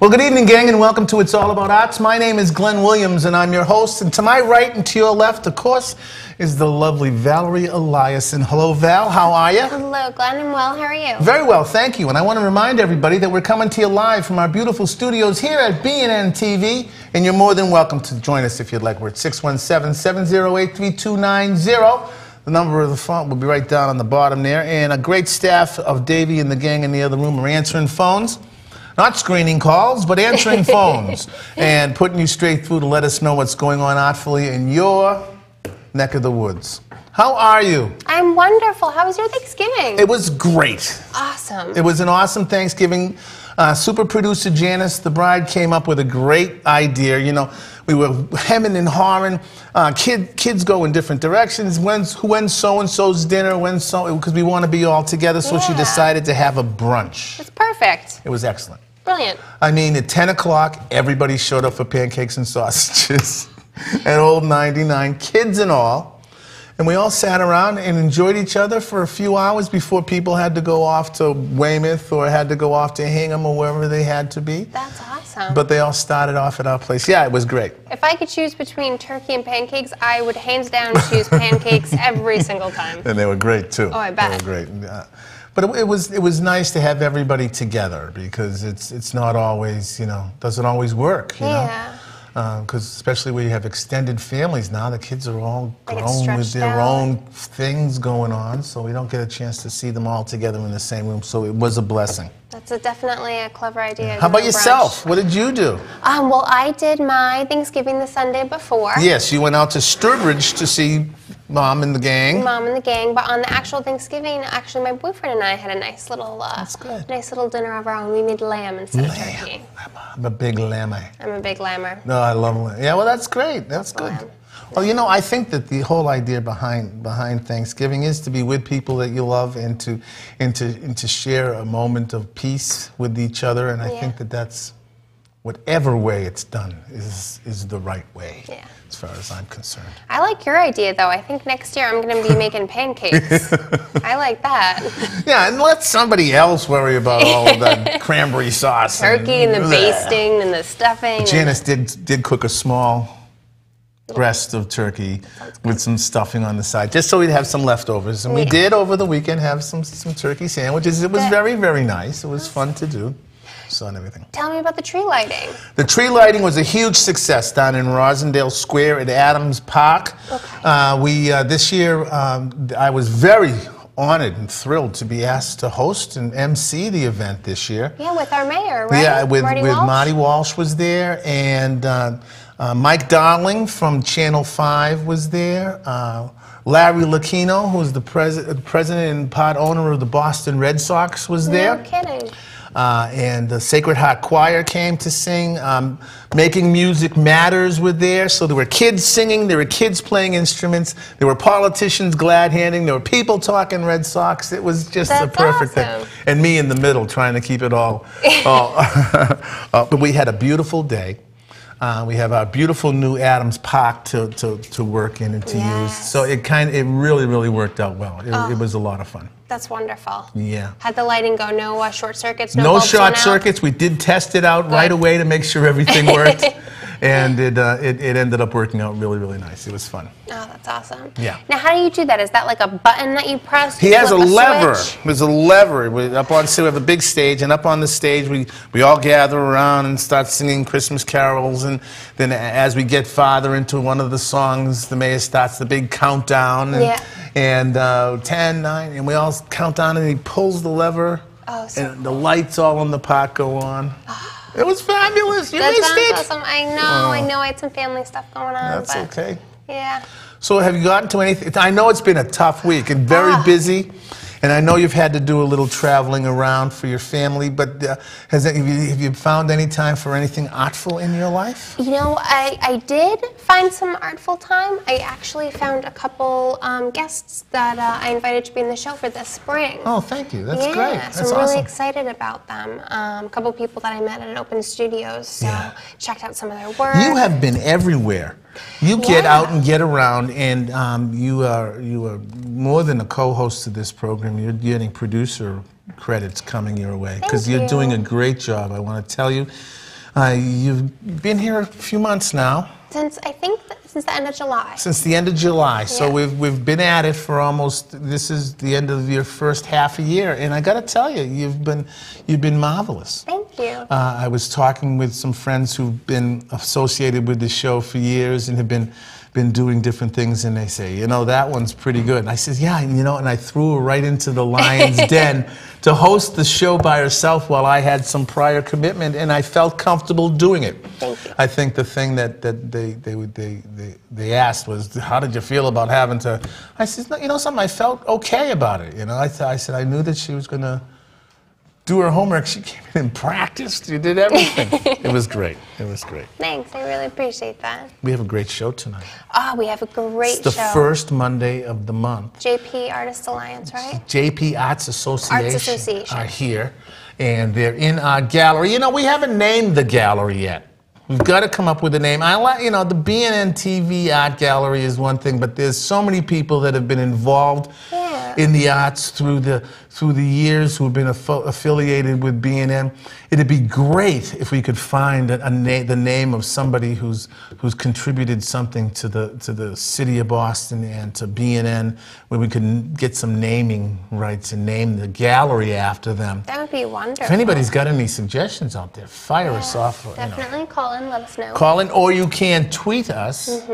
Well, good evening, gang, and welcome to It's All About Arts. My name is Glenn Williams, and I'm your host. And to my right and to your left, of course, is the lovely Valerie Eliason. Hello, Val. How are you? Hello, Glenn. I'm well. How are you? Very well, thank you. And I want to remind everybody that we're coming to you live from our beautiful studios here at B&N TV, and you're more than welcome to join us if you'd like. We're at 617-708-3290. The number of the phone will be right down on the bottom there. And a great staff of Davey and the gang in the other room are answering phones. Not screening calls, but answering phones and putting you straight through to let us know what's going on artfully in your neck of the woods. How are you? I'm wonderful. How was your Thanksgiving? It was great. Awesome. It was an awesome Thanksgiving. Super producer Janice, the bride, came up with a great idea. You know, we were hemming and hawing. Kids go in different directions. When's so-and-so's dinner? Because we want to be all together. So she decided to have a brunch. It's perfect. It was excellent. Brilliant. I mean, at 10 o'clock, everybody showed up for pancakes and sausages at Old 99, kids and all. And we all sat around and enjoyed each other for a few hours before people had to go off to Weymouth or had to go off to Hingham or wherever they had to be. That's awesome. But they all started off at our place. Yeah, it was great. If I could choose between turkey and pancakes, I would hands down choose pancakes every single time. And they were great, too. Oh, I bet. They were great. But it was nice to have everybody together because it's not always, doesn't always work, you know? Because especially when you have extended families now, the kids are all grown with their own things going on, so we don't get a chance to see them all together in the same room, so it was a blessing. That's definitely a clever idea. How about yourself? What did you do? Well, I did my Thanksgiving the Sunday before. Yes, you went out to Sturbridge to see Mom and the gang. Mom and the gang, but on the actual Thanksgiving, actually, my boyfriend and I had a nice little, dinner of our own. We made lamb instead of turkey. I'm a big lammer. I'm a big lammer. No, I love lamb. Yeah, well, that's great. That's good. Lamb. Well, I think that the whole idea behind Thanksgiving is to be with people that you love and to share a moment of peace with each other. And I think that that's whatever way it's done is the right way. Yeah. As far as I'm concerned. I like your idea, though. I think next year I'm going to be making pancakes. I like that. Yeah, and let somebody else worry about all of that cranberry sauce. Turkey and the basting and the stuffing. Janice did cook a small breast of turkey with some stuffing on the side, just so we'd have some leftovers. And we did over the weekend have some turkey sandwiches. It was very, very nice. It was fun to do. And everything. Tell me about the tree lighting. The tree lighting was a huge success down in Rosendale Square at Adams Park. Okay. This year, I was very honored and thrilled to be asked to host and MC the event this year. Yeah, with our mayor, right? Yeah, with Marty Walsh was there, and Mike Darling from Channel 5 was there. Larry Lucchino, who's the president and part owner of the Boston Red Sox, was there. No kidding. And the Sacred Heart Choir came to sing. Making Music Matters were there. So there were kids singing, there were kids playing instruments, there were politicians glad-handing, there were people talking Red Sox. It was just the perfect thing. And me in the middle trying to keep it all. But we had a beautiful day. We have our beautiful new Adams Park to work in and to use. So it really, really worked out well. It was a lot of fun. That's wonderful. Yeah. Had the lighting go, no short circuits, no short circuits. We did test it out right away to make sure everything worked. And it ended up working out really, really nice. It was fun. Oh, that's awesome. Yeah. Now, how do you do that? Is that like a button that you press? He has a lever. There's a lever. We have a big stage, and up on the stage, we all gather around and start singing Christmas carols. And then as we get farther into one of the songs, the mayor starts the big countdown. And 10, 9, and we all count down, and he pulls the lever, and the lights all in the park go on. It was fabulous. You missed it. That's awesome. I know. I had some family stuff going on. That's okay. Yeah. So have you gotten to anything? I know it's been a tough week and very busy. And I know you've had to do a little traveling around for your family, but have you found any time for anything artful in your life? I did find some artful time. I actually found a couple guests that I invited to be in the show for this spring. Oh, thank you. That's great. That's so I'm really excited about them. A couple people that I met at Open Studios, so checked out some of their work. You have been everywhere. You get out and get around, and you are more than a co-host of this program. You're getting producer credits coming your way because you're doing a great job. I want to tell you. You've been here a few months now. Since the end of July. Since the end of July. So Yeah. we've been at it for almost, this is the end of your first half a year. And I got to tell you, you've been marvelous. Thank you. I was talking with some friends who've been associated with the show for years and have been doing different things, and they say, you know, that one's pretty good. And I said, yeah, you know, and I threw her right into the lion's den to host the show by herself while I had some prior commitment, and I felt comfortable doing it. Thank you. I think the thing that they asked was, how did you feel about having to? I said, no, you know something, I felt okay about it. You know, I said I knew that she was going to do her homework. She came in and practiced. She did everything. It was great. It was great. Thanks. I really appreciate that. We have a great show tonight. We have a great show. It's the first Monday of the month. JP Artists Alliance, right? JP Arts Association, Arts Association are here, and they're in our gallery. You know, we haven't named the gallery yet. We've got to come up with a name. You know, the BNN TV Art Gallery is one thing, but there's so many people that have been involved in the arts through the years who've been affiliated with BNN. It'd be great if we could find the name of somebody who's contributed something to the city of Boston and to BNN, where we could get some naming rights and name the gallery after them. That would be wonderful. If anybody's got any suggestions out there, fire us off. Definitely call in, let us know. Call in, or you can tweet us.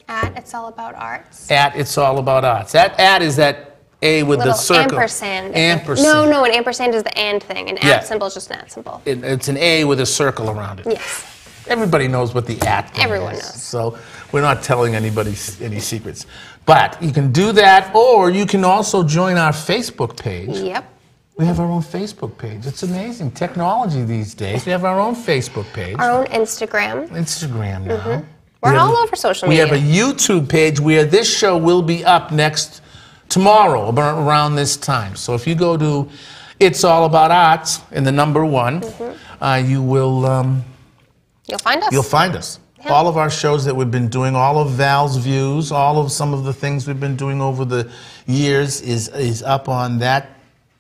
At It's All About Arts. At It's All About Arts. That at is that A with the circle. Ampersand. Ampersand. No, an ampersand is the and thing. An at symbol is just an at symbol. It's an A with a circle around it. Yes. Everybody knows what the at thing Everyone is. knows. So we're not telling anybody any secrets. But you can do that, or you can also join our Facebook page. Yep. We have our own Facebook page. It's amazing. Technology these days. We have our own Facebook page. Our own Instagram. Instagram now. We're all over social media. We have a YouTube page where this show will be up tomorrow around this time. So if you go to It's All About Arts and the number 1, you will... You'll find us. You'll find us. Yeah. All of our shows that we've been doing, all of Val's views, some of the things we've been doing over the years is up on that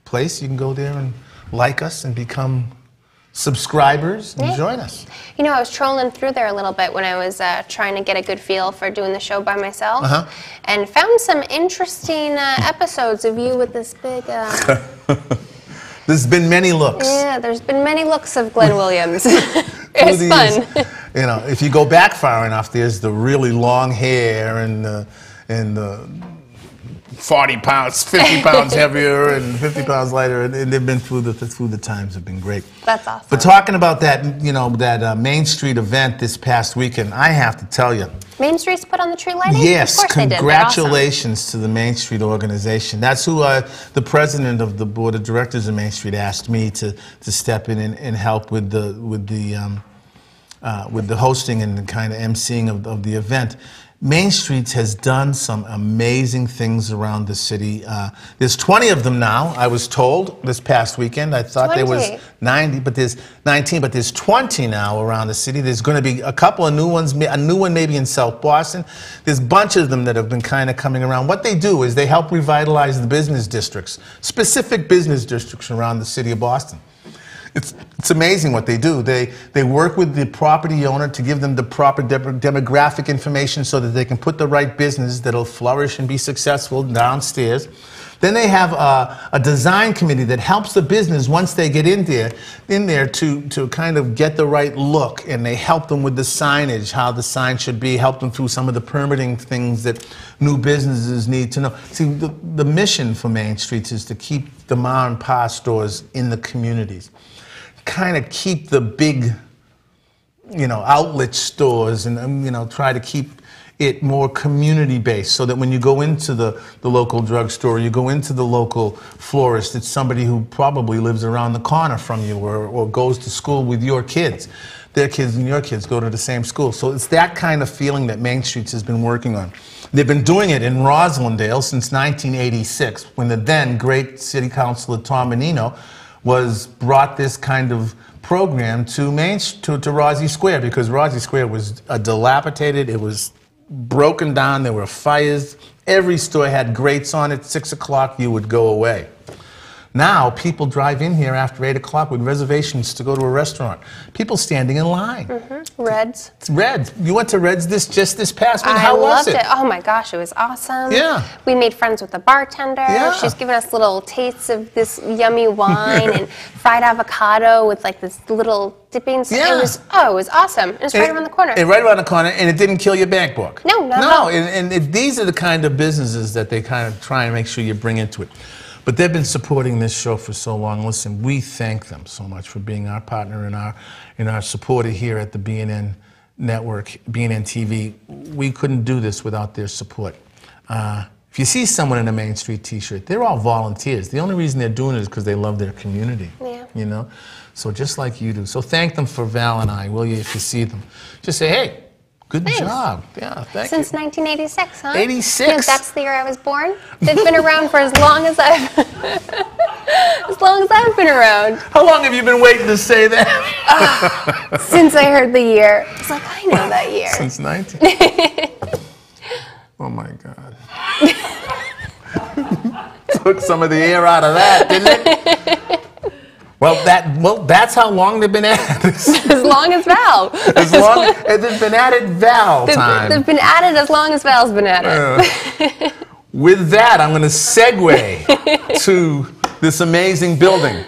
place. You can go there and like us and become subscribers and join us. You know, I was trolling through there a little bit when I was trying to get a good feel for doing the show by myself, and found some interesting episodes of you with this big... There's been many looks. Yeah, there's been many looks of Glenn Williams. It's fun. You know, if you go back far enough, there's the really long hair and the 40 pounds, 50 pounds heavier and 50 pounds lighter, and they've been through the times have been great. That's awesome. But talking about that, you know, that Main Street event this past weekend, I have to tell you. Main Street's put on the tree lighting? Yes, of course congratulations awesome. To the Main Street organization. That's who the president of the board of directors of Main Street asked me to step in and help with the hosting and the kind of emceeing of the event. Main Street has done some amazing things around the city. There's 20 of them now, I was told, this past weekend. I thought there was 90, but there's 19, but there's 20 now around the city. There's going to be a couple of new ones, a new one maybe in South Boston. There's a bunch of them that have been kind of coming around. What they do is they help revitalize the business districts, specific business districts around the city of Boston. It's amazing what they do. They work with the property owner to give them the proper demographic information so that they can put the right business that'll flourish and be successful downstairs. Then they have a design committee that helps the business once they get in there to kind of get the right look, and they help them with the signage, how the sign should be, help them through some of the permitting things that new businesses need to know. See, the mission for Main Street is to keep the ma and pa stores in the communities. Kind of keep the big, you know, outlet stores and, you know, try to keep it more community-based so that when you go into the local drugstore, you go into the local florist, it's somebody who probably lives around the corner from you or goes to school with your kids. Their kids and your kids go to the same school. So it's that kind of feeling that Main Street has been working on. They've been doing it in Roslindale since 1986, when the then great city councilor Tom Menino brought this kind of program to Rosie Square, because Rosie Square was dilapidated. It was broken down. There were fires. Every store had grates on it. 6 o'clock, you would go away. Now, people drive in here after 8 o'clock with reservations to go to a restaurant. People standing in line. Reds. Reds. You went to Reds just this past week. I How was loved it? it. Oh my gosh, it was awesome. Yeah. We made friends with the bartender. Yeah. She's given us little tastes of this yummy wine and fried avocado with like this little dipping. Yeah. It was awesome. It was right around the corner. Right around the corner, and it didn't kill your bank book. No, not at all. And these are the kind of businesses that they kind of try and make sure you bring into it. But they've been supporting this show for so long. Listen, we thank them so much for being our partner and our supporter here at the BNN Network, BNN TV. We couldn't do this without their support. If you see someone in a Main Street T-shirt, they're all volunteers. The only reason they're doing it is because they love their community. Yeah. You know, so just like you do. So thank them for Val and I, will you? If you see them, just say, hey. Good Thanks. job. Yeah, thank you. Since 1986, huh? 86. Yeah, that's the year I was born. They've been around for as long as I've been around. How long have you been waiting to say that? Since I heard the year. I was like, I know that year. Since 19. Oh my God. Took some of the air out of that, didn't it? Well, that's how long they've been at it. As long as Val. As long as they've been at it, Val time. They've been at it as long as Val's been at it. With that, I'm going to segue to this amazing building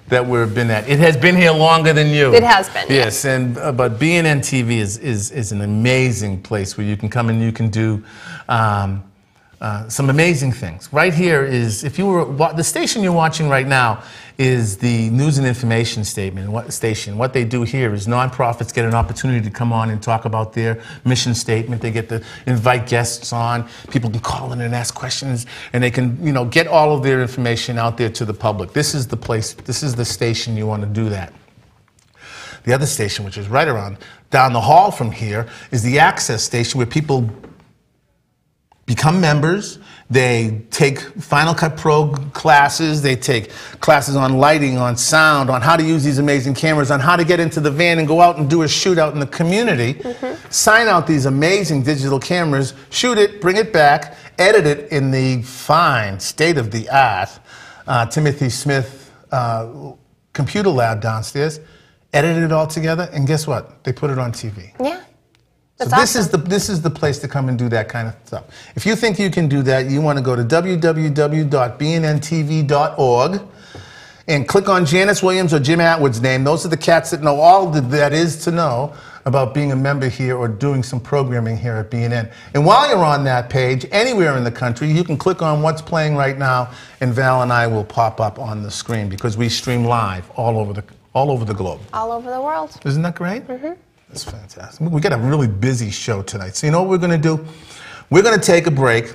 that we've been at. It has been here longer than you. It has been. Yes, and but BNN TV is an amazing place where you can come and you can do some amazing things. Right here is, if you were, the station you're watching right now is the News and Information Station. What they do here is nonprofits get an opportunity to come on and talk about their mission statement. They get to invite guests on. People can call in and ask questions, and they can, get all of their information out there to the public. This is the place, this is the station you want to do that. The other station, which is right around down the hall from here, is the Access Station, where people become members. They take Final Cut Pro classes. They take classes on lighting, on sound, on how to use these amazing cameras, on how to get into the van and go out and do a shoot out in the community. Sign out these amazing digital cameras, shoot it, bring it back, edit it in the fine state-of-the-art Timothy Smith computer lab downstairs, edited it all together, and guess what? They put it on TV. Yeah. So this is the place to come and do that kind of stuff. If you think you can do that, you want to go to www.bnntv.org and click on Janice Williams or Jim Atwood's name. Those are the cats that know all that is to know about being a member here or doing some programming here at BNN. And while you're on that page, anywhere in the country, you can click on what's playing right now, and Val and I will pop up on the screen because we stream live all over the globe. All over the world. Isn't that great? That's fantastic. We got a really busy show tonight. So you know what we're going to do? We're going to take a break.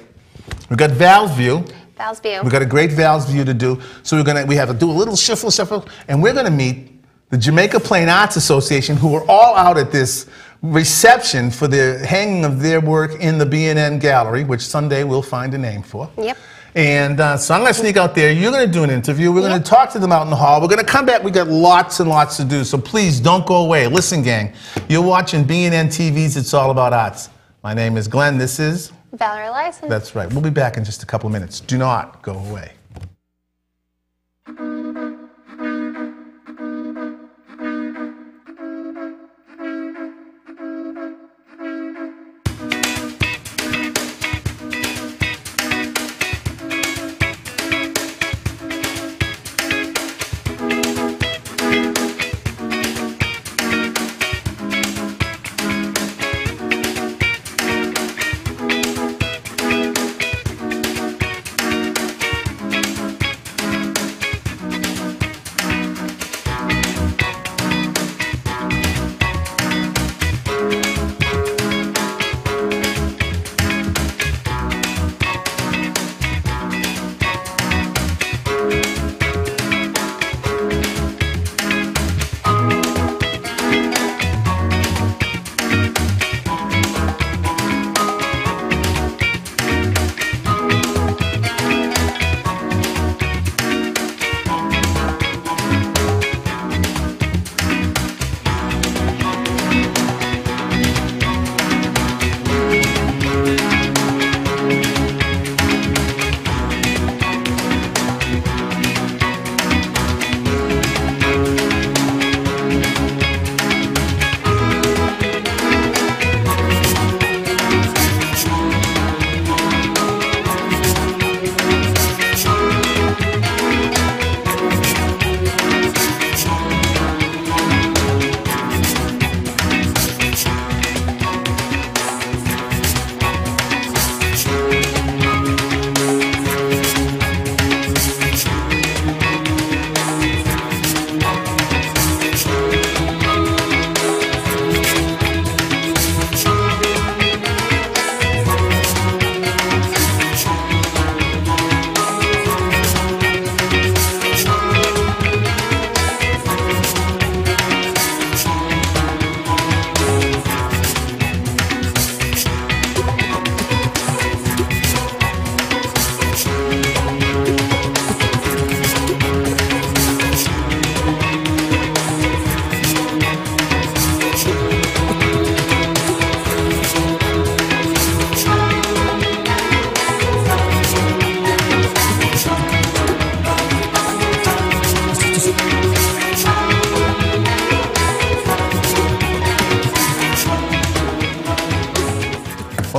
We've got Val's View. Val's View. We've got a great Val's View to do. So we have to do a little shuffle, and we're going to meet the Jamaica Plain Arts Association, who are all out at this reception for the hanging of their work in the BNN Gallery, which someday we'll find a name for. Yep. And so I'm going to sneak out there. You're going to do an interview. We're going to talk to them out in the hall. We're going to come back. We've got lots and lots to do. So please don't go away. Listen, gang, you're watching BNN TV's It's All About Arts. My name is Glenn. This is Valerie Eliason. That's right. We'll be back in just a couple of minutes. Do not go away.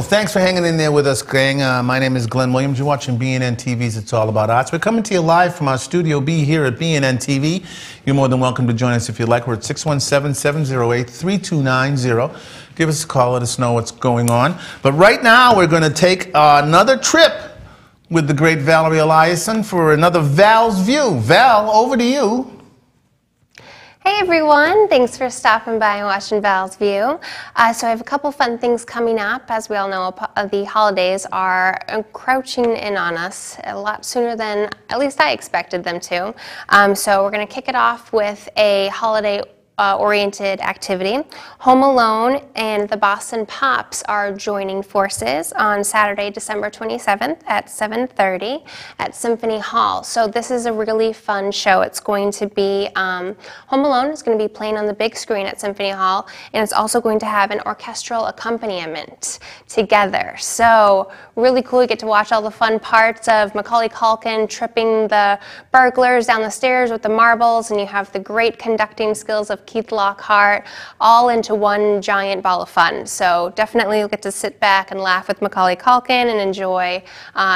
thanks for hanging in there with us, gang. My name is Glenn Williams. You're watching BNN TV's It's All About Arts. We're coming to you live from our Studio B here at BNN TV. You're more than welcome to join us if you'd like. We're at 617-708-3290. Give us a call. Let us know what's going on. But right now, we're going to take another trip with the great Valerie Eliason for another Val's View. Val, over to you. Hey everyone, thanks for stopping by and watching Val's View. So I have a couple fun things coming up. As we all know, the holidays are encroaching in on us a lot sooner than at least I expected them to. So we're going to kick it off with a holiday oriented activity. Home Alone and the Boston Pops are joining forces on Saturday, December 27th at 7:30 at Symphony Hall. So this is a really fun show. It's going to be, Home Alone is going to be playing on the big screen at Symphony Hall, and it's also going to have an orchestral accompaniment together. So really cool. You get to watch all the fun parts of Macaulay Culkin tripping the burglars down the stairs with the marbles, and you have the great conducting skills of Keith Lockhart, all into one giant ball of fun. So definitely you'll get to sit back and laugh with Macaulay Culkin and enjoy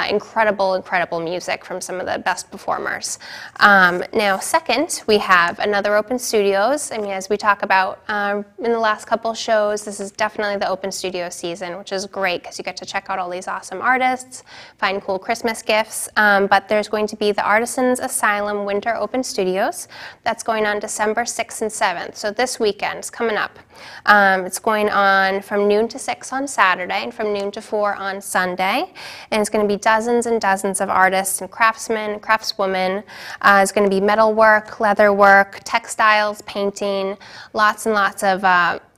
incredible music from some of the best performers. Now, second, we have another Open Studios. I mean, as we talk about in the last couple shows, this is definitely the Open Studio season, which is great because you get to check out all these awesome artists, find cool Christmas gifts. But there's going to be the Artisans Asylum Winter Open Studios. That's going on December 6th and 7th. So this weekend is coming up. It's going on from noon to 6 on Saturday and from noon to 4 on Sunday. And it's going to be dozens and dozens of artists and craftsmen and craftswomen. It's going to be metalwork, leatherwork, textiles, painting, lots and lots of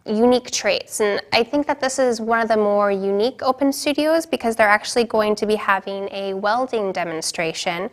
unique traits. And I think that this is one of the more unique open studios because they're actually going to be having a welding demonstration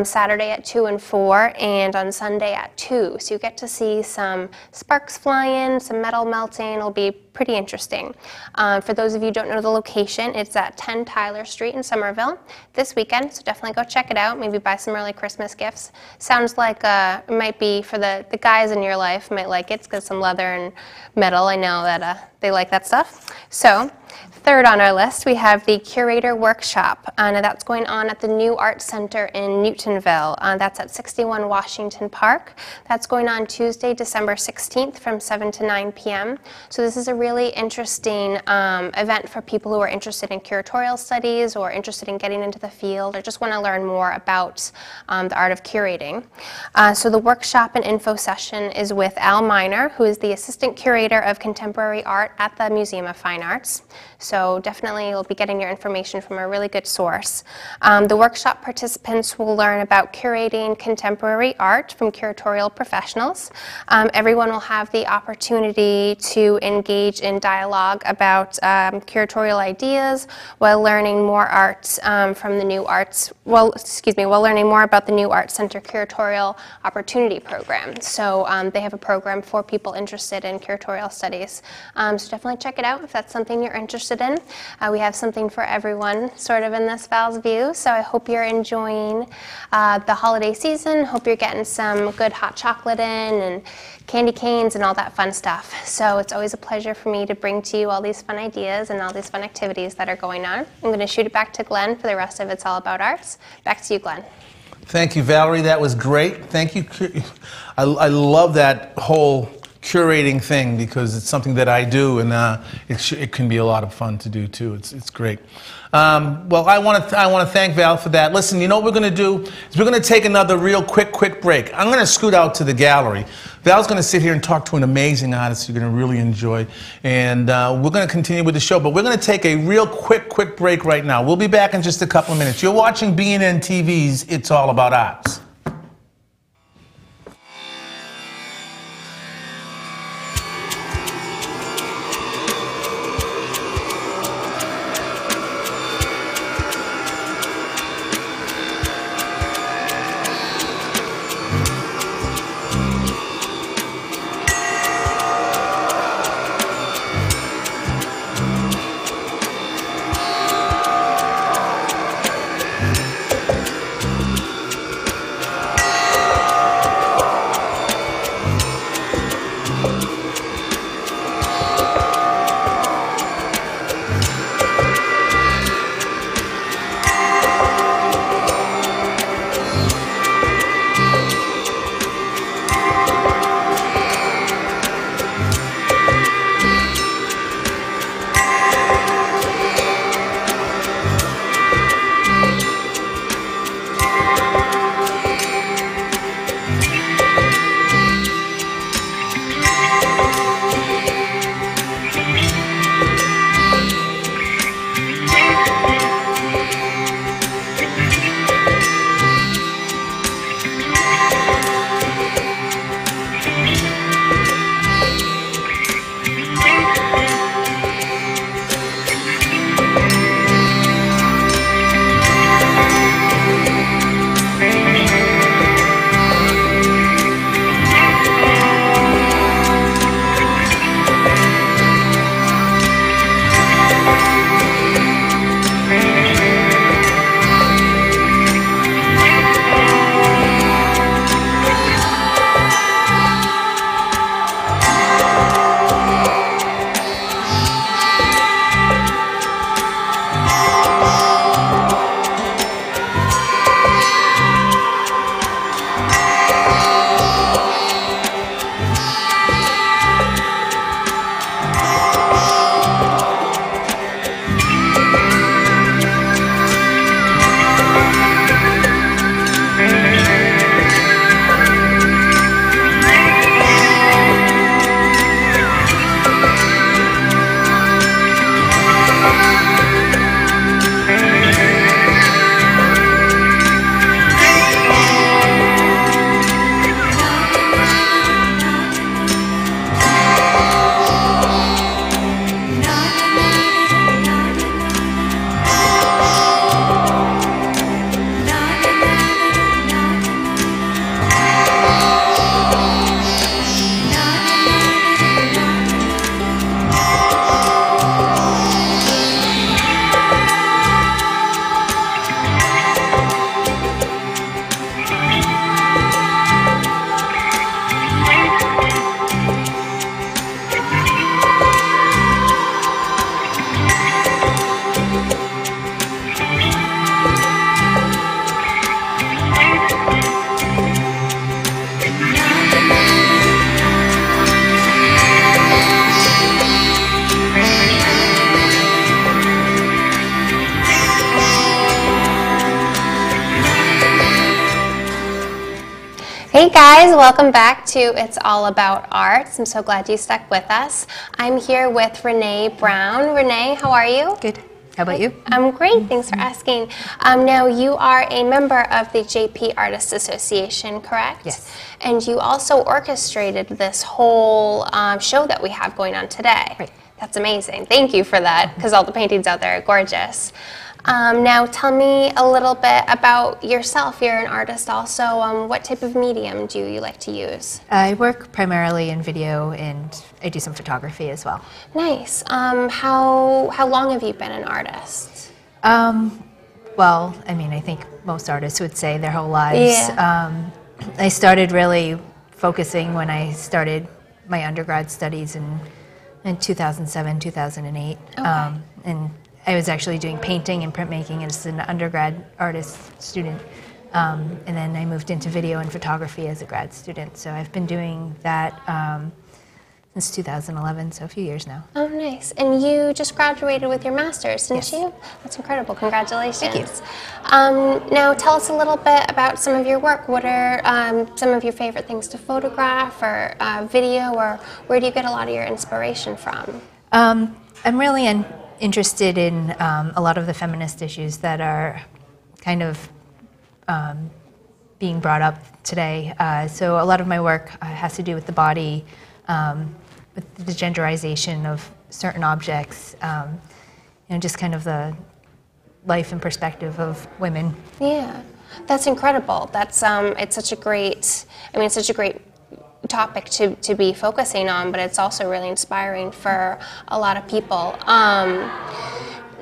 Saturday at 2 and 4 and on Sunday at 2. So you get to see some sparks flying, some metal melting. It'll be pretty interesting. For those of you who don't know the location, it's at 10 Tyler Street in Somerville this weekend, so definitely go check it out. Maybe buy some early Christmas gifts. Sounds like it might be for the guys in your life might like it. It's got some leather and metal. I know that they like that stuff. So third on our list, we have the Curator Workshop, and that's going on at the New Art Center in Newtonville. That's at 61 Washington Park. That's going on Tuesday, December 16th from 7 to 9 p.m. So this is a really interesting event for people who are interested in curatorial studies or interested in getting into the field or just want to learn more about the art of curating. So the workshop and info session is with Al Miner, who is the Assistant Curator of Contemporary Art at the Museum of Fine Arts. So definitely you'll be getting your information from a really good source. The workshop participants will learn about curating contemporary art from curatorial professionals. Everyone will have the opportunity to engage in dialogue about curatorial ideas while learning more from the New Arts, while learning more about the New Art Center Curatorial Opportunity Program. So they have a program for people interested in curatorial studies. So definitely check it out if that's something you're interested in. We have something for everyone sort of in this Val's View, so I hope you're enjoying the holiday season. Hope you're getting some good hot chocolate in and candy canes and all that fun stuff. So it's always a pleasure for me to bring to you all these fun ideas and all these fun activities that are going on. I'm going to shoot it back to Glenn for the rest of It's All About Arts. Back to you, Glenn. Thank you, Valerie. That was great. Thank you. I love that whole curating thing because it's something that I do, and it can be a lot of fun to do too. It's great. Well, I want to thank Val for that. Listen, you know what we're going to do is we're going to take another real quick break. I'm going to scoot out to the gallery. Val's going to sit here and talk to an amazing artist you're going to really enjoy, and we're going to continue with the show. But we're going to take a real quick break right now. We'll be back in just a couple of minutes. You're watching BNN TV's It's All About Arts. guys, welcome back to It's All About Arts. I'm so glad you stuck with us. I'm here with Renee Brown. Renee, how are you? Good. How about you? I'm great, thanks for asking. Now, you are a member of the JP Artists Association, correct? Yes. And you also orchestrated this whole show that we have going on today. Right. That's amazing. Thank you for that, because all the paintings out there are gorgeous. Now, tell me a little bit about yourself. You're an artist also. What type of medium do you like to use? I work primarily in video, and I do some photography as well. Nice. How long have you been an artist? Well, I mean, I think most artists would say their whole lives. Yeah. I started really focusing when I started my undergrad studies in 2007, 2008. Okay. And I was actually doing painting and printmaking as an undergrad artist student. And then I moved into video and photography as a grad student. So I've been doing that since 2011, so a few years now. Oh, nice. And you just graduated with your master's, didn't Yes. you? That's incredible. Congratulations. Thank you. Now, tell us a little bit about some of your work. What are some of your favorite things to photograph or video, or where do you get a lot of your inspiration from? I'm really interested in a lot of the feminist issues that are kind of being brought up today. So a lot of my work has to do with the body, with the genderization of certain objects, just kind of the life and perspective of women. Yeah, that's incredible. That's it's such a great. I mean, it's such a great topic to be focusing on, but it's also really inspiring for a lot of people.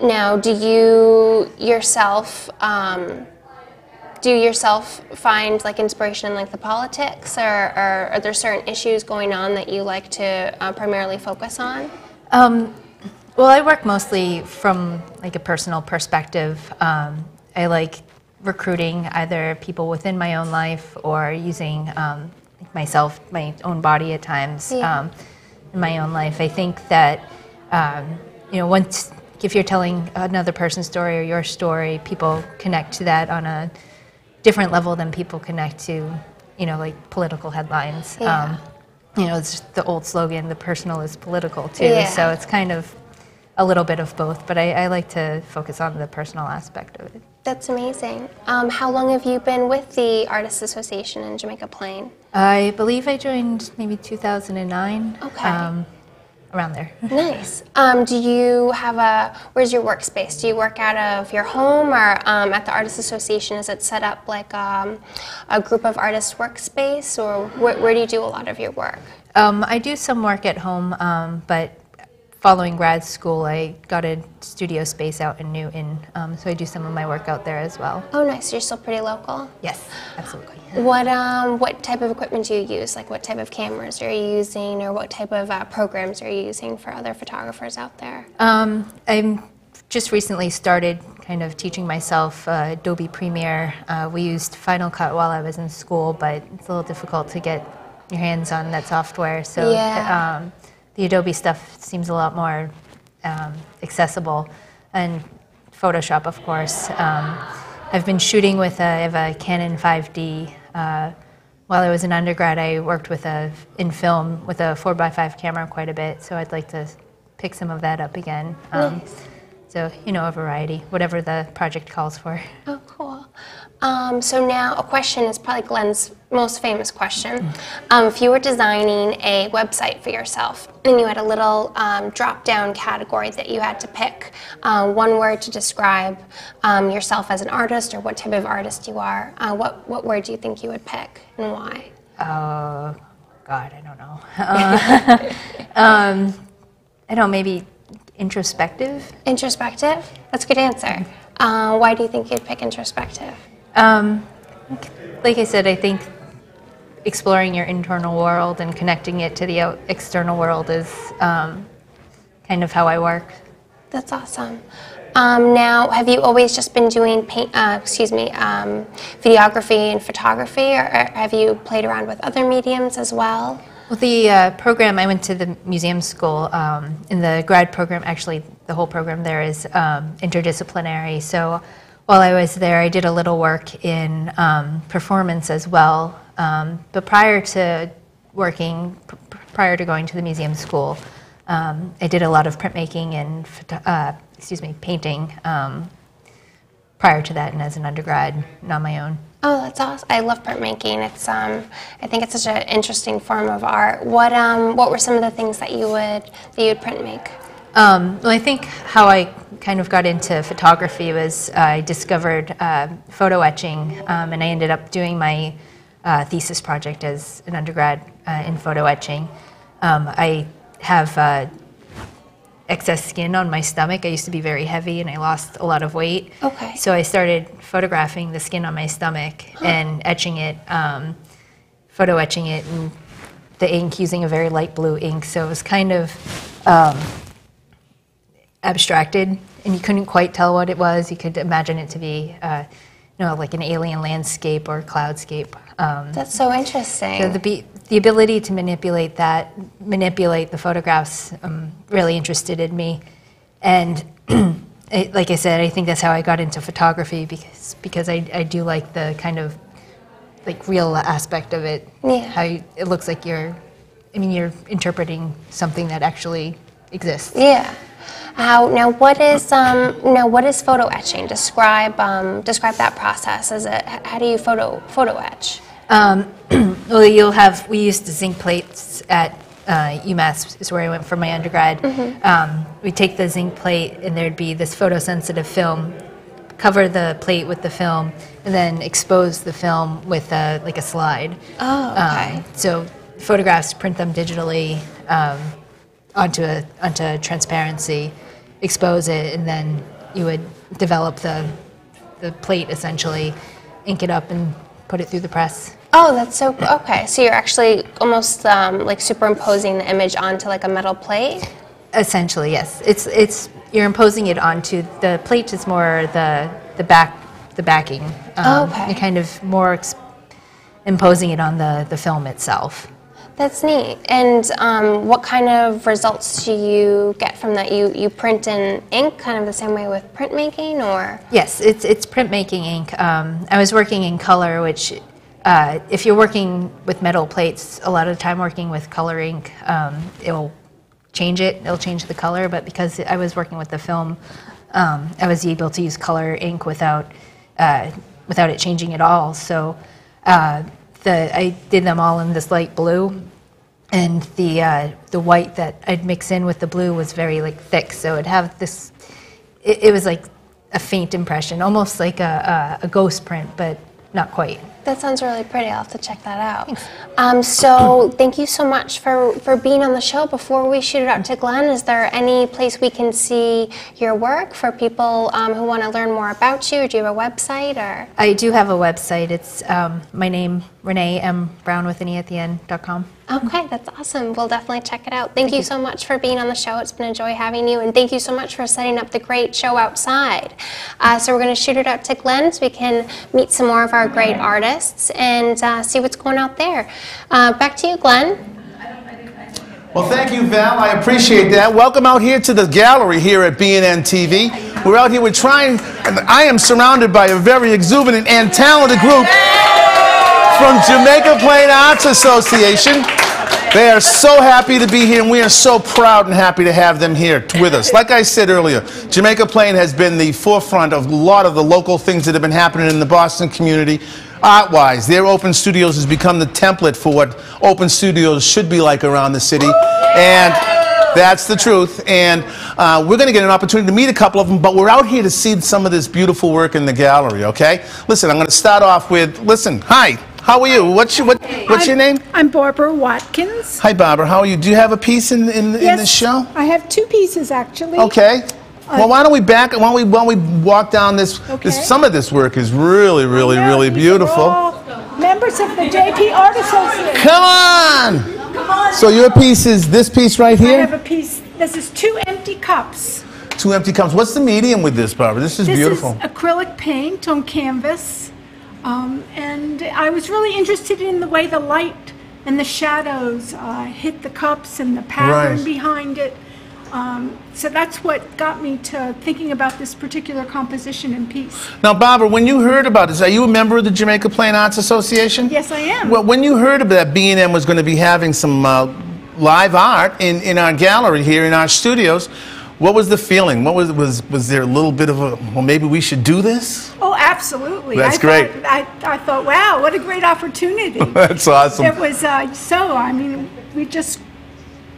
Now, do you yourself find like inspiration in like the politics, or are there certain issues going on that you like to primarily focus on? Well, I work mostly from like a personal perspective. I like recruiting either people within my own life or using myself, my own body at times in my own life. I think that once if you're telling another person's story or your story, people connect to that on a different level than people connect to, like political headlines. Yeah. It's the old slogan, the personal is political too. Yeah. So it's kind of a little bit of both, but I like to focus on the personal aspect of it. That's amazing. How long have you been with the Artists Association in Jamaica Plain? I believe I joined maybe 2009. Okay. Around there. Nice. Do you have where's your workspace? Do you work out of your home, or at the Artists Association, is it set up like a group of artists workspace, or where do you do a lot of your work? I do some work at home, but following grad school, I got a studio space out in Newton, so I do some of my work out there as well. Oh, nice. You're still pretty local? Yes, absolutely. What type of equipment do you use? Like what type of cameras are you using, or what type of programs are you using for other photographers out there? I'm just recently started kind of teaching myself Adobe Premiere. We used Final Cut while I was in school, but it's a little difficult to get your hands on that software. So yeah. The Adobe stuff seems a lot more accessible, and Photoshop, of course. I've been shooting with I have a Canon 5D. While I was an undergrad, I worked in film with a 4x5 camera quite a bit, so I'd like to pick some of that up again. Nice. So, a variety, whatever the project calls for. Oh, cool. So now a question is probably Glenn's most famous question. If you were designing a website for yourself and you had a little drop-down category that you had to pick one word to describe yourself as an artist or what type of artist you are, what word do you think you would pick and why? God, I don't know. I don't know, maybe introspective? Introspective? That's a good answer. Why do you think you'd pick introspective? Like I said, I think exploring your internal world and connecting it to the external world is kind of how I work. That's awesome. Now, have you always just been doing videography and photography, or have you played around with other mediums as well? Well, the program, I went to the museum school. In the grad program, actually, the whole program there is interdisciplinary. So while I was there, I did a little work in performance as well. But prior to going to the museum school, I did a lot of printmaking and painting prior to that, and as an undergrad and on my own. Oh, that's awesome! I love printmaking. It's I think it's such an interesting form of art. What were some of the things that you'd print make? Well, I think how I kind of got into photography was I discovered photo etching, and I ended up doing my thesis project as an undergrad in photo etching. I have excess skin on my stomach. I used to be very heavy and I lost a lot of weight. Okay. So I started photographing the skin on my stomach and etching it, photo etching it in the ink using a very light blue ink. So it was kind of abstracted and you couldn't quite tell what it was. You could imagine it to be like an alien landscape or cloudscape. That's so interesting. So the ability to manipulate the photographs really interested in me. And like I said, I think that's how I got into photography because I do like the kind of like real aspect of it. Yeah. How it looks like you're interpreting something that actually exists. Yeah. Now what is photo etching? Describe that process. How do you photo etch? Well, we used zinc plates at UMass, is where I went for my undergrad. Mm-hmm. We take the zinc plate and there'd be this photosensitive film, cover the plate with the film, and then expose the film with like a slide. Oh, okay. So photographs, print them digitally onto transparency, expose it, and then you would develop the plate essentially, ink it up and put it through the press. Oh, that's so okay. So you're actually almost like superimposing the image onto like a metal plate. Essentially, yes. It's you're imposing it onto the plate. Is more the backing. Okay. You're kind of more imposing it on the film itself. That's neat. And what kind of results do you get from that? You print in ink, kind of the same way with printmaking, or? Yes, it's printmaking ink. I was working in color, which if you're working with metal plates, a lot of the time working with color ink, it'll change the color. But because I was working with the film, I was able to use color ink without it changing at all. So I did them all in this light blue, and the white that I'd mix in with the blue was very like thick, so it'd have this. It was like a faint impression, almost like a ghost print, but not quite. That sounds really pretty. I'll have to check that out. So thank you so much for being on the show. Before we shoot it out to Glenn, is there any place we can see your work for people who want to learn more about you? Do you have a website? Or? I do have a website. It's my name, Renee M. Brown with an E at the end.com. Okay, that's awesome. We'll definitely check it out. Thank you so much for being on the show. It's been a joy having you, and thank you so much for setting up the great show outside. So we're going to shoot it out to Glenn so we can meet some more of our great artists and see what's going out there. Back to you, Glenn. Well, thank you, Val. I appreciate that. Welcome out here to the gallery here at BNN TV. We're out here, and I am surrounded by a very exuberant and talented group from Jamaica Plain Arts Association. They are so happy to be here, and we are so proud and happy to have them here with us. Like I said earlier, Jamaica Plain has been the forefront of a lot of the local things that have been happening in the Boston community. Art-wise, their open studios has become the template for what open studios should be like around the city, and that's the truth. And we're going to get an opportunity to meet a couple of them, but we're out here to see some of this beautiful work in the gallery, okay? Listen, I'm going to start off with, hi. How are you? What's your name? I'm Barbara Watkins. Hi, Barbara. How are you? Do you have a piece in the show? I have two pieces actually. Okay. Well, why don't we walk down this? Okay. Some of this work is really, really, really beautiful. Members of the JP Art Association. Come on! Come on. So your piece is this piece right here? I have a piece. This is 2 empty cups. 2 empty cups. What's the medium with this, Barbara? This is beautiful. This is acrylic paint on canvas. And I was really interested in the way the light and the shadows hit the cups and the pattern behind it. So that's what got me to thinking about this particular composition and piece. Now, Barbara, when you heard about this, are you a member of the Jamaica Plain Arts Association? Yes, I am. Well, when you heard about that B&M was going to be having some live art in our gallery here in our studios, what was the feeling? What was there a little bit of a, well, maybe we should do this? Oh, absolutely. That's great. I thought, wow, what a great opportunity. That's awesome. It was I mean, we just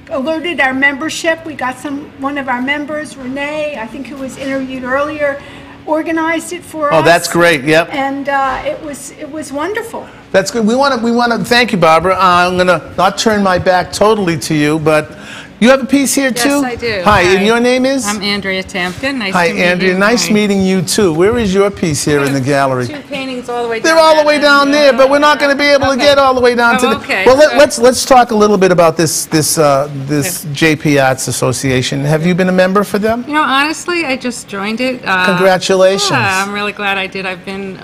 alerted our membership. We got one of our members, Renee, I think who was interviewed earlier, organized it for us. Oh, that's great. Yep. And it was wonderful. That's good. We want to thank you, Barbara. I'm going to not turn my back totally to you, but you have a piece here too? Yes, I do. Hi, and your name is? I'm Andrea Tampkin. Nice Hi, to meet Andrea. you. Nice meeting you too. Where is your piece here in the gallery? Two paintings all the way down. They're all the way down there, but we're not going to be able to get all the way down to the. Okay. Well, let's talk a little bit about this JP Arts Association. Have you been a member for them? You know, honestly, I just joined it. Congratulations. Yeah, I'm really glad I did. I've been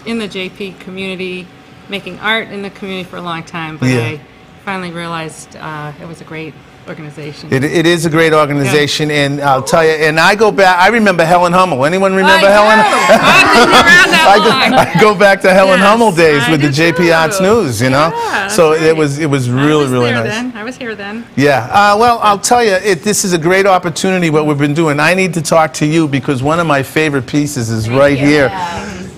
in the JP community, making art in the community for a long time, but Yeah. I finally realized it was a great organization. It is a great organization, and I'll tell you, and I go back, I remember Helen Hummel. Anyone remember Helen? I've been around that long. I go back to Helen Yes, Hummel days I with the do JP Arts too. News, you know? Yeah, So that's it was really, really nice. I was here then. Yeah, well, I'll tell you, this is a great opportunity, what we've been doing. I need to talk to you because one of my favorite pieces is right here.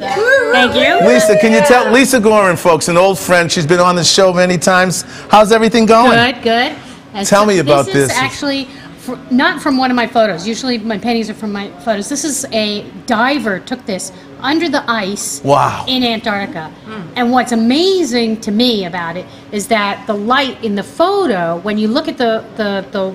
Thank you. Lisa, can you tell, Lisa Gorin, folks, an old friend, she's been on the show many times. How's everything going? Good, good. And Tell me about this. This is actually not from one of my photos. Usually my paintings are from my photos. This is a diver took this under the ice Wow. in Antarctica. And what's amazing to me about it is that the light in the photo, when you look at the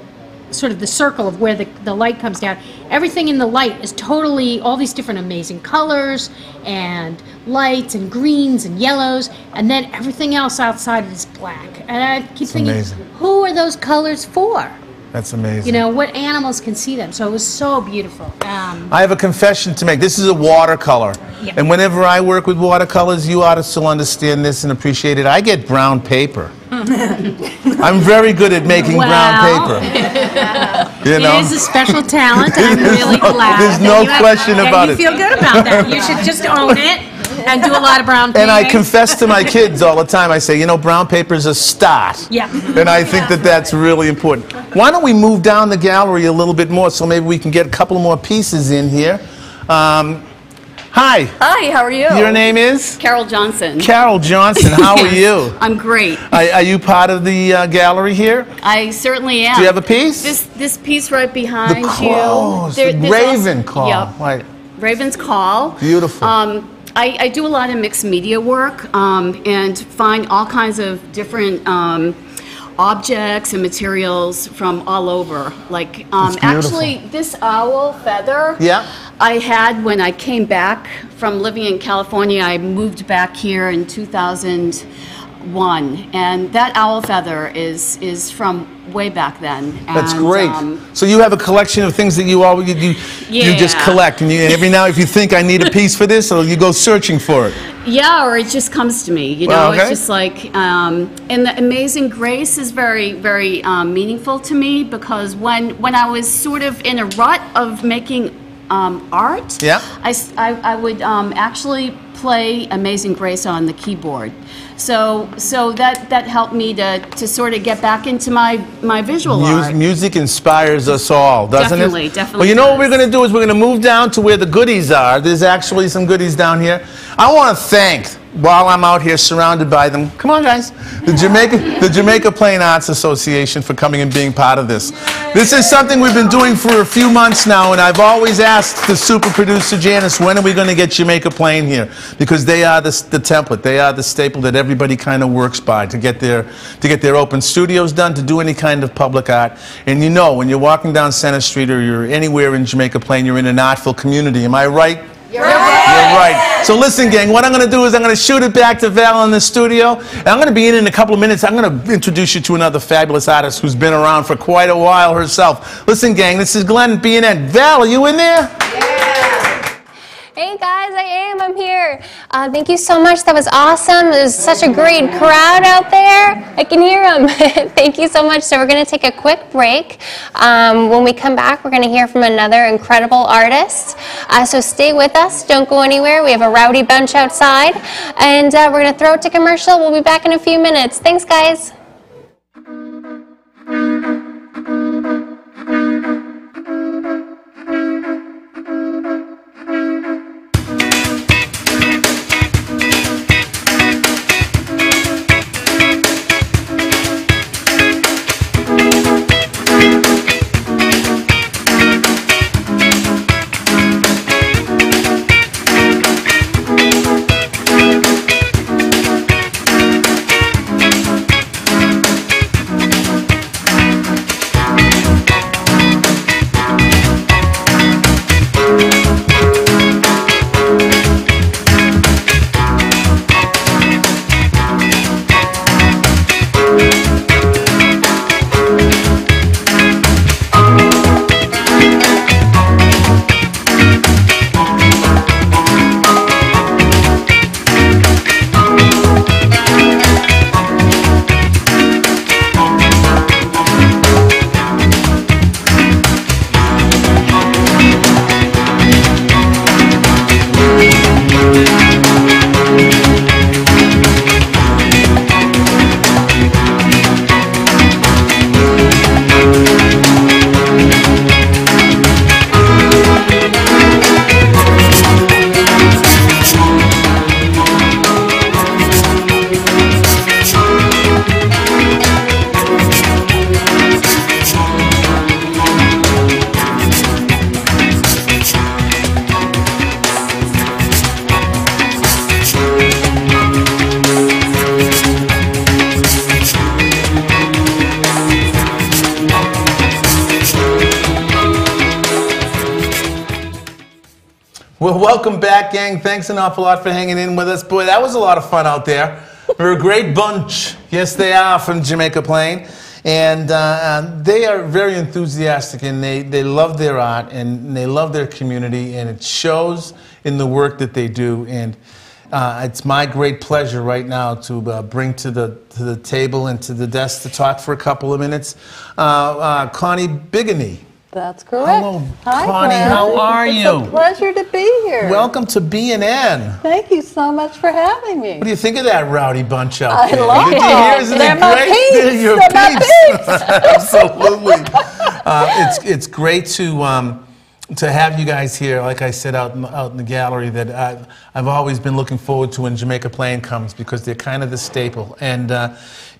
sort of the circle of where the light comes down, everything in the light is totally all these different amazing colors and lights and greens and yellows, and then everything else outside is black. And I keep thinking, amazing. who are those colors for? That's amazing. You know, what animals can see them? So it was so beautiful. I have a confession to make. This is a watercolor. Yeah. And whenever I work with watercolors, you ought to still understand this and appreciate it. I get brown paper. I'm very good at making brown paper. You know? It is a special talent. I'm really glad. there's that no you have- question that about you it. feel good about that. You should just own it and do a lot of brown paper. And I confess to my kids all the time, I say, you know, brown paper is a start. Yeah. And I think that that's really important. Why don't we move down the gallery a little bit more so maybe we can get a couple more pieces in here. Hi. Hi, how are you? Your name is? Carol Johnson. Carol Johnson. How are you? I'm great. Are you part of the gallery here? I certainly am. Do you have a piece? This piece right behind The claws, you. the raven call. Yep. Right. Raven's Call. Beautiful. I do a lot of mixed media work and find all kinds of different objects and materials from all over. Like actually, this owl feather. Yeah. I had when I came back from living in California. I moved back here in 2001, and that owl feather is from way back then. That's And, great. So you have a collection of things that you just Yeah. collect, and every now if you think I need a piece for this, or you go searching for it. Yeah, or it just comes to me. You know, Okay. it's just like, and the Amazing Grace is very, very meaningful to me because when I was sort of in a rut of making art, Yeah. I would actually play Amazing Grace on the keyboard. So that helped me to sort of get back into my visual art. Music inspires us all, doesn't Definitely, it? definitely Well, you know what does. we're going to do is we're going to move down to where the goodies are. There's actually some goodies down here. I want to thank, while I'm out here surrounded by them, come on guys, the Jamaica Plain Arts Association for coming and being part of this. This is something we've been doing for a few months now, and I've always asked the super producer Janice, when are we going to get Jamaica Plain here? Because they are the template, they are the staple that everybody kind of works by to get their open studios done, to do any kind of public art. And you know, when you're walking down Center Street or you're anywhere in Jamaica Plain, you're in an artful community. Am I right? You're right. So listen, gang, what I'm going to do is I'm going to shoot it back to Val in the studio, and I'm going to be in a couple of minutes. I'm going to introduce you to another fabulous artist who's been around for quite a while herself. Listen, gang, this is Glenn B&N. Val, are you in there? Hey guys, I'm here. Thank you so much. That was awesome. There's such a great crowd out there. I can hear them. Thank you so much. So we're going to take a quick break. When we come back, we're going to hear from another incredible artist. So stay with us. Don't go anywhere. We have a rowdy bunch outside. And we're going to throw it to commercial. We'll be back in a few minutes. Thanks, guys. Well, welcome back, gang. Thanks an awful lot for hanging in with us. Boy, that was a lot of fun out there. They're a great bunch. Yes, they are from Jamaica Plain. And they are very enthusiastic, and they love their art, and they love their community, and it shows in the work that they do. And it's my great pleasure right now to bring to the table and to the desk to talk for a couple of minutes Connie Bigany. That's correct. Hello, Hi, Connie. Brad. How are you? It's a pleasure to be here. Welcome to B&N. Thank you so much for having me. What do you think of that rowdy bunch out I there? love Did it. you hear? Isn't They're it my great? peeps. They're your They're my peeps. Absolutely. It's great to have you guys here. Like I said out in the gallery, that I've always been looking forward to when Jamaica Plain comes, because they're kind of the staple. And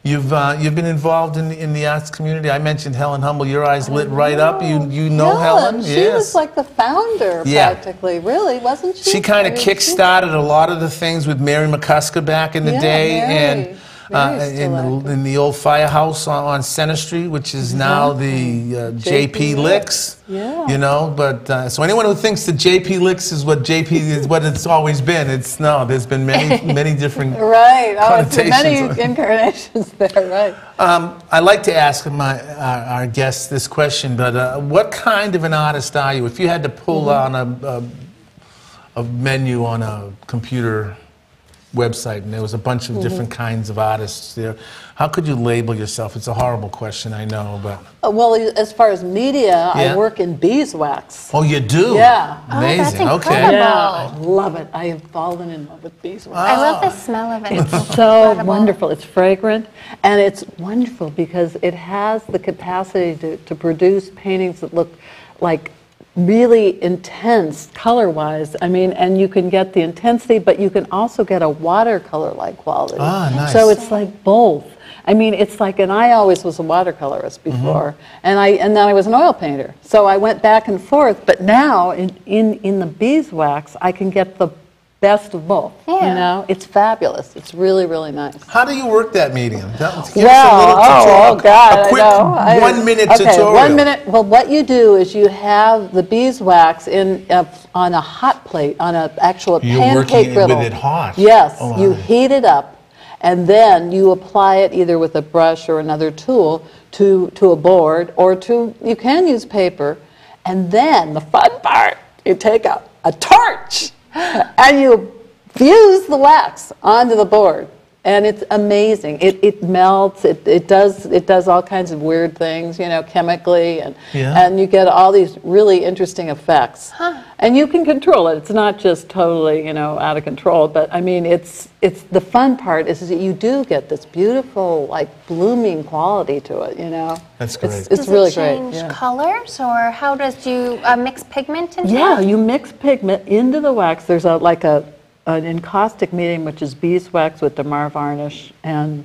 you've been involved in the arts community. I mentioned Helen Humble. Your eyes lit right up. You know Helen? She was like the founder, practically, really, wasn't she? She kind of kick-started a lot of the things with Mary McCusker back in the day. Mary. In the old firehouse on Center Street, which is now the JP Licks. Yeah. You know, but so anyone who thinks that JP Licks is what JP is, what it's always been, it's no. There's been many different right. Oh, it's connotations. many incarnations there, right? I like to ask our guests this question, but what kind of an artist are you? If you had to pull on a menu on a computer website and there was a bunch of different kinds of artists there, how could you label yourself? It's a horrible question, I know, but Well, as far as media, I work in beeswax. Oh, you do? Yeah. Amazing. Oh, that's incredible. Okay. Yeah, I love it. I have fallen in love with beeswax. I love the smell of it. It's so wonderful. It's fragrant, and it's wonderful because it has the capacity to produce paintings that look like really intense color-wise. I mean, and you can get the intensity, but you can also get a watercolor-like quality. Ah, nice. So it's like both. I mean, it's like, and I always was a watercolorist before, and then I was an oil painter. So I went back and forth, but now in the beeswax, I can get the best of both. Yeah. You know, it's fabulous. It's really, really nice. How do you work that medium? Give us a Well, little tutorial. oh God, A quick I know. 1 minute Okay, tutorial. 1 minute. Well, what you do is you have the beeswax on a hot plate, on an actual You're pancake working griddle. with it hot. Yes, Oh, you wow. heat it up, and then you apply it either with a brush or another tool to a board, or you can use paper, and then the fun part, you take a torch. and you fuse the wax onto the board. And it's amazing. It melts. It does all kinds of weird things, you know, chemically, and you get all these really interesting effects. And you can control it. It's not just totally, you know, out of control. But I mean, it's the fun part is that you do get this beautiful, like blooming quality to it. You know, that's great. It's really great. Does it change colors, or how does you mix pigment into it? Yeah, you mix pigment into the wax. There's an encaustic medium, which is beeswax with Damar varnish, and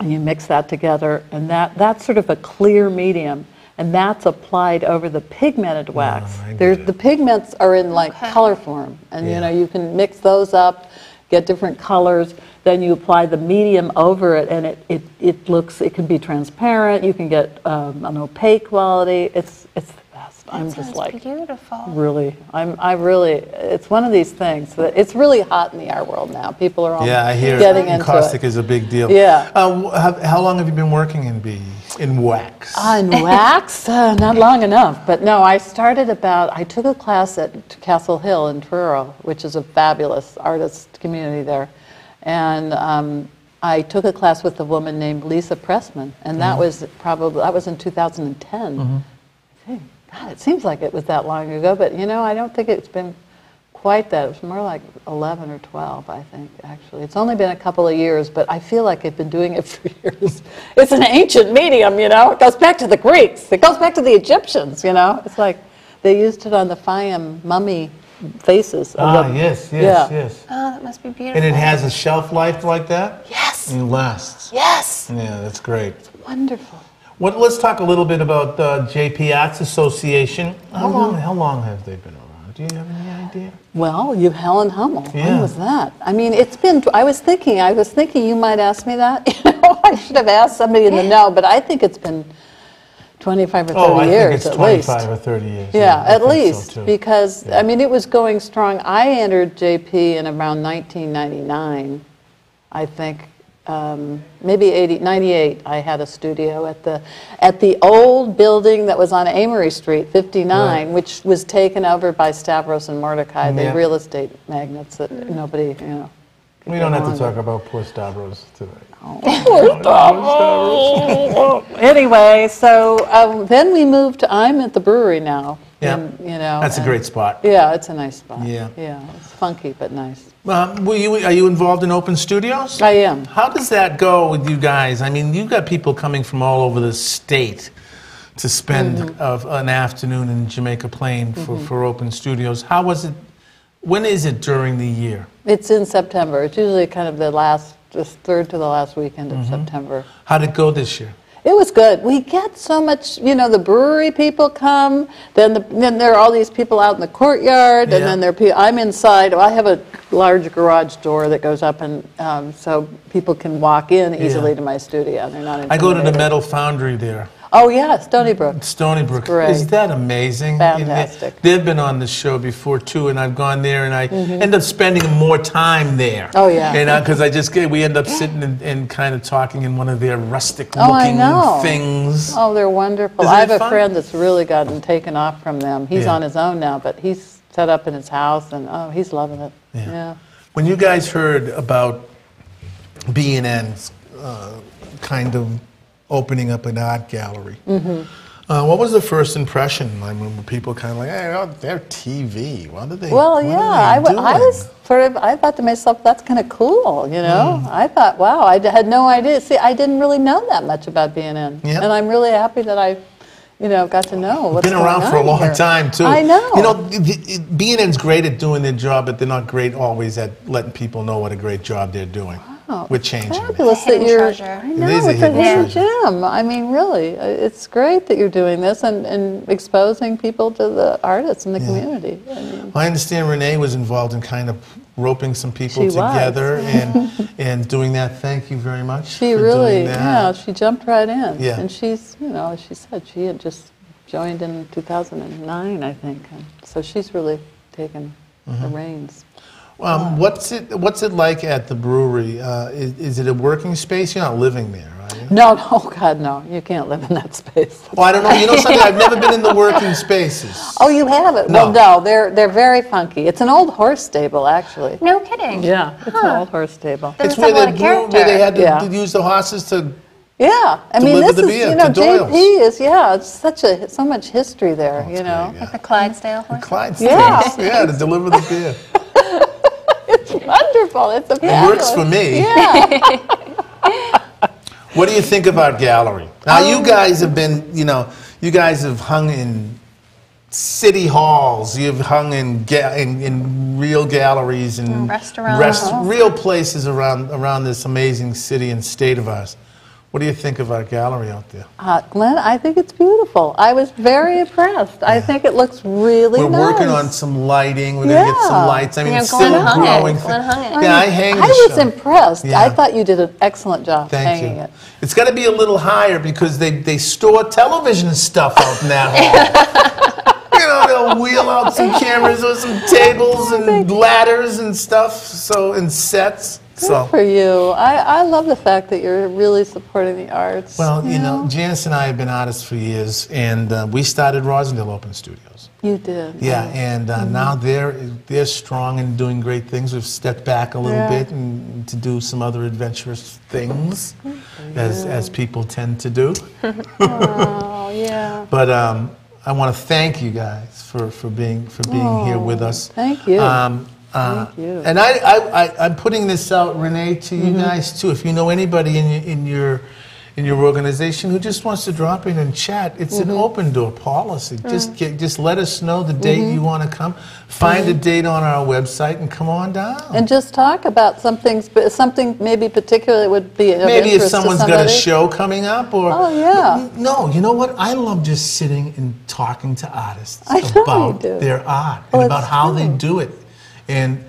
you mix that together, and that's sort of a clear medium, and that's applied over the pigmented wax. The pigments are in like color form, and you know, you can mix those up, get different colors, then you apply the medium over it, and it can be transparent, you can get an opaque quality. It's the best. I'm just like beautiful. Really, it's one of these things that it's really hot in the art world now. People are all getting into it. Caustic is a big deal. Yeah. How long have you been working in wax? In wax? Not long enough, but no, I took a class at Castle Hill in Truro, which is a fabulous artist community there. And I took a class with a woman named Lisa Pressman, and that was in 2010. God, it seems like it was that long ago, but you know, I don't think it's been quite that. It was more like 11 or 12, I think, actually. It's only been a couple of years, but I feel like I've been doing it for years. It's an ancient medium, you know. It goes back to the Greeks. It goes back to the Egyptians, you know. It's like they used it on the Fayum mummy faces. Yes. Oh, that must be beautiful. And it has a shelf life like that? Yes. And it lasts? Yes. Yeah, that's great. It's wonderful. Let's talk a little bit about JP Arts Association. How long have they been around? Do you have any idea? Well, you Helen Hummel. Yeah. When was that? I mean, it's been. I was thinking you might ask me that. You know, I should have asked somebody in the know, but I think it's been 25 or 30 years I think it's at 25 least. or 30 years. Yeah, at least so because I mean, it was going strong. I entered JP in around 1999, I think. Maybe 98. I had a studio at the old building that was on Amory Street, 59, which was taken over by Stavros and Mordecai, the real estate magnates that nobody, you know. We don't have to talk about poor Stavros today. Poor Stavros. Anyway, so then we moved. I'm at the brewery now. Yeah, and, you know, that's a great spot. Yeah, it's a nice spot. Yeah, it's funky but nice. Are you involved in open studios? I am. How does that go with you guys? I mean, you've got people coming from all over the state to spend an afternoon in Jamaica Plain for open studios. How was it? When is it during the year? It's in September. It's usually kind of the third to the last weekend of September. How did it go this year? It was good. We get so much, you know, the brewery people come, then there are all these people out in the courtyard, and then there are people, I'm inside. I have a large garage door that goes up, and so people can walk in easily to my studio. They're not intimidated. I go to the Metal Foundry there. Oh, yeah, Stony Brook. Stony Brook. Great. Is that amazing? Fantastic. They've been on the show before, too, and I've gone there, and I end up spending more time there. Oh, yeah. Because we end up sitting and kind of talking in one of their rustic-looking things. Oh, they're wonderful. I have a friend that's really gotten taken off from them. He's on his own now, but he's set up in his house, and he's loving it. Yeah. When you guys heard about B&N's kind of opening up an art gallery, what was the first impression? I mean, were people kind of like, hey, they're TV. What are they? Well, I was I thought to myself, that's kind of cool, you know? I thought, wow, I had no idea. See, I didn't really know that much about B&N. And I'm really happy that I, you know, got to know what's going on. Been around for a long time, too. I know. You know, B&N's great at doing their job, but they're not great always at letting people know what a great job they're doing. We're changing fabulous that. That you're, I know, it's a hidden gem. I mean, really, it's great that you're doing this and exposing people to the artists in the community. I understand Renee was involved in kind of roping some people together and doing that. Thank you very much. She really, she jumped right in. Yeah. And she's, you know, as she said, she had just joined in 2009, I think. And so she's really taken the reins. What's it like at the brewery? Is it a working space? You're not living there, are you? No, no, oh God, no. You can't live in that space. Well, I don't know. You know something? I've never been in the working spaces. Oh, you haven't? No. Well, no, they're very funky. It's an old horse stable, actually. No kidding. Yeah, it's an old horse stable. Doesn't It's where have a lot they of grew, where they had to Yeah. use the horses to. Yeah, I mean, Deliver this the is, beer you know, to Doyle's. JP is, yeah, it's so much history there, you know. great, Like the Clydesdale horse. Clydesdales. Yeah. Yeah, to deliver the beer. It's wonderful. It's a It works for me. Yeah. What do you think of our gallery? Now, you guys have been, you know, you guys have hung in city halls. You've hung in real galleries and Restaurants. real places around this amazing city and state of ours. What do you think of our gallery out there? Glenn, I think it's beautiful. I was very impressed. I think it looks really We're nice. working on some lighting. We're going to get some Yeah. lights. I mean, You know, it's Glenn still a hung it. growing thing. Glenn hung it. Yeah, I hang the I was show. impressed. Yeah. I thought you did an excellent job Thank hanging you. it. It's got to be a little higher because they store television stuff out in that hall. You know, they'll wheel out some cameras or some tables and ladders and stuff, and sets. Good for you. I love the fact that you're really supporting the arts. Well, you know, Janice and I have been artists for years, and we started Rosendale Open Studios. You did. Yeah, and now they're strong and doing great things. We've stepped back a little bit and to do some other adventurous things, as people tend to do. Oh, yeah. But I want to thank you guys for being here with us. Thank you. Thank you. And I'm putting this out, Renee, to you guys too. If you know anybody in your organization who just wants to drop in and chat, it's an open door policy. Just let us know the date you want to come. Find a date on our website and come on down. And just talk about something maybe particularly would be of Maybe if interest to someone's got a somebody. show coming up, or Oh, yeah. no, you know what? I love just sitting and talking to artists I know you about do. their art Well, and about it's how they true. do it, and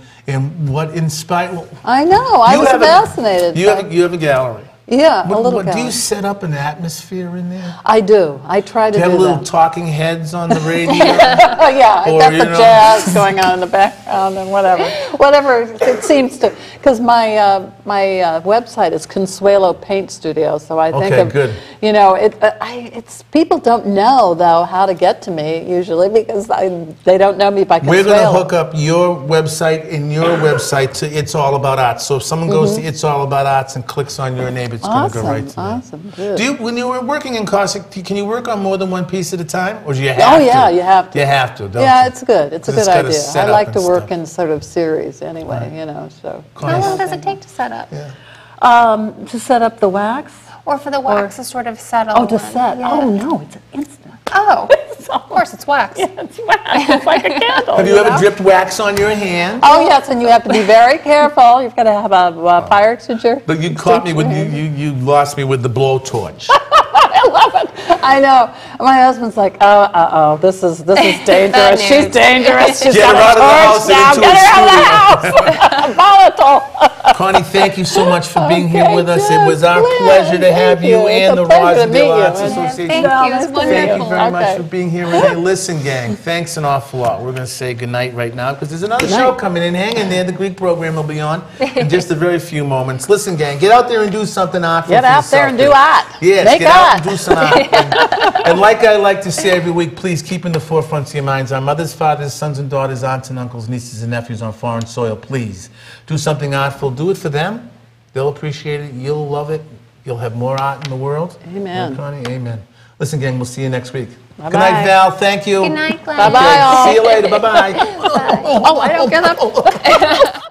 what inspired. Well, I know. I was fascinated. You have a gallery. Yeah, a little Do you gallery. set up an atmosphere in there? I do. I try to Do you do have little that. talking heads on the radio? Oh, yeah, I Or, got you the know. jazz going on in the background and whatever it seems to. Because my website is Consuelo Paint Studio, so I think Okay, of good. you know it's people don't know though how to get to me usually because they don't know me by Consuelo. We're going to hook up your website and your website to It's All About Arts. So if someone goes to It's All About Arts and clicks on your name, it's going to go right to them. Awesome, good. When you were working in Cossack, can you work on more than one piece at a time, or do you have Oh to? yeah, you have to. You have to, don't Yeah, you? it's good. It's a 'Cause good it's gotta idea. set I up like and to work stuff. in sort of series anyway, you know. So How long does it take to set up? to set up the wax. Or for the wax to sort of settle? Oh, to and- set. yeah. Oh no, it's an instant. Oh, of course, it's wax. It's wax. It's like a candle. Have you ever dripped wax on your hand? Oh yes, and you have to be very careful. You've got to have a fire extinguisher. But you caught me with you lost me with the blowtorch. I love it. I know. My husband's like, oh, this is dangerous. She's dangerous. She's Get her got out of the a house torch and now. into Get a her out of the house. Volatile. Connie, thank you so much for being here Okay, with us. It yes, was our Glenn, pleasure to have thank you you. It's and a the pleasure to meet Rosendale you. Arts And Association. Thank you. It's Nice to meet Thank wonderful. you very much Okay. for being here, Renee. Listen, gang, thanks an awful lot. We're going to say goodnight right now because there's another show coming in. Hang in there. The Greek program will be on in just a very few moments. Listen, gang, get out there and do something artful. Get for out there yourself and do art. Yes, Make get out art. and do some art. And like I like to say every week, please keep in the forefront of your minds our mothers, fathers, sons and daughters, aunts and uncles, nieces and nephews on foreign soil. Please do something artful. Do it for them. They'll appreciate it. You'll love it. You'll have more art in the world. Amen. Right, Connie? Amen. Listen, gang, we'll see you next week. Bye-bye. Good night, Val. Thank you. Good night, Glenn. Bye-bye, all. See you later. Bye-bye. Oh, I don't get up.